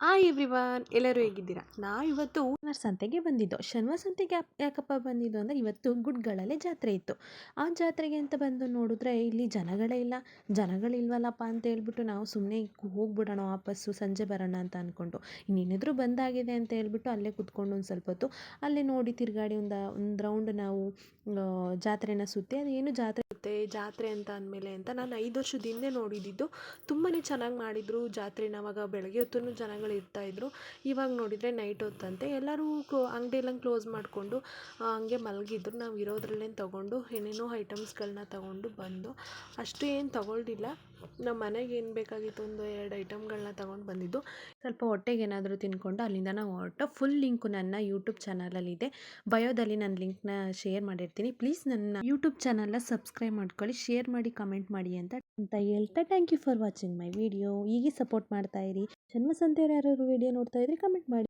Hi everyone, ಎಲ್ಲರೂ ಹೇಗಿದ್ದೀರಾ? ಇವತ್ತು ಶನಿವಾರ ಸಂತೆಗೆ ಬಂದಿದ್ದು. ಶನಿವಾರ ಸಂತೆಗೆ ಯಾಕಪ್ಪ ಬಂದಿದ್ದು ಅಂದರೆ ಇವತ್ತು ಗುಡ್ಗಳಲ್ಲೇ ಜಾತ್ರೆ ಇತ್ತು. ಆ ಜಾತ್ರೆಗೆ ಅಂತ ಬಂದು ನೋಡಿದ್ರೆ ಇಲ್ಲಿ ಜನಗಳೇ ಇಲ್ಲ. ಜನಗಳಿಲ್ವಲ್ಲಪ್ಪ ಅಂತ ಹೇಳ್ಬಿಟ್ಟು ನಾವು ಸುಮ್ಮನೆ ಹೋಗ್ಬಿಡೋಣ, ವಾಪಸ್ಸು ಸಂಜೆ ಬರೋಣ ಅಂತ ಅಂದ್ಕೊಂಡು ಇನ್ನೇನಿದ್ರು ಬಂದಾಗಿದೆ ಅಂತ ಹೇಳ್ಬಿಟ್ಟು ಅಲ್ಲೇ ಕೂತ್ಕೊಂಡು ಒಂದು ಸ್ವಲ್ಪ ಹೊತ್ತು ಅಲ್ಲೇ ನೋಡಿ ತಿರುಗಾಡಿ ಒಂದು ರೌಂಡ್ ನಾವು ಜಾತ್ರೆನ ಸುತ್ತಿ ಅದೇನು ಜಾತ್ರೆ ಅಂತ ಅಂದಮೇಲೆ ಅಂತ ನಾನು 5 ವರ್ಷದ ಹಿಂದೆ ನೋಡಿದ್ದು. ತುಂಬಾ ಚೆನ್ನಾಗಿ ಮಾಡಿದರು ಜಾತ್ರೆನ. ಅವಾಗ ಬೆಳಗ್ಗೆ ಹೊತ್ತು ಜನಗಳು ಇರ್ತಾಯಿದ್ರು. ಇವಾಗ ನೋಡಿದರೆ ನೈಟ್ ಹೊತ್ತಂತೆ ಎಲ್ಲರೂ ಅಂಗಡಿಯೆಲ್ಲ ಕ್ಲೋಸ್ ಮಾಡಿಕೊಂಡು ಹಂಗೆ ಮಲಗಿದ್ರು. ನಾವು ಇರೋದ್ರಲ್ಲೇ ತೊಗೊಂಡು ಏನೇನೋ ಐಟಮ್ಸ್ಗಳನ್ನ ತೊಗೊಂಡು ಬಂದು ಅಷ್ಟು ಏನು ತೊಗೊಳ್ದಿಲ್ಲ. ನಮ್ಮ ಮನೆಗೆ ಏನು ಬೇಕಾಗಿತ್ತು ಒಂದು 2 ಐಟಮ್ಗಳನ್ನ ತೊಗೊಂಡು ಬಂದಿದ್ದು. ಸ್ವಲ್ಪ ಹೊಟ್ಟೆಗೆ ಏನಾದರೂ ತಿನ್ಕೊಂಡು ಅಲ್ಲಿಂದ ನಾವು ಹೊರಟು. ಫುಲ್ ಲಿಂಕು ನನ್ನ ಯೂಟ್ಯೂಬ್ ಚಾನಲಲ್ಲಿದೆ. ಬಯೋದಲ್ಲಿ ನಾನು ಲಿಂಕ್ನ ಶೇರ್ ಮಾಡಿರ್ತೀನಿ. ಪ್ಲೀಸ್ ನನ್ನ ಯೂಟ್ಯೂಬ್ ಚಾನಲ್ನ ಸಬ್ಸ್ಕ್ರೈಬ್ ಮಾಡ್ಕೊಳ್ಳಿ, ಶೇರ್ ಮಾಡಿ, ಕಮೆಂಟ್ ಮಾಡಿ ಅಂತ ಹೇಳ್ತಾ thank you for watching my video. ಹೀಗೆ ಸಪೋರ್ಟ್ ಮಾಡ್ತಾ ಇರಿ. ಜನ್ಮ ಸಂತೆಯವ್ರು ಯಾರು ವಿಡಿಯೋ ನೋಡ್ತಾ ಇದ್ರಿ ಕಮೆಂಟ್ ಮಾಡಿ.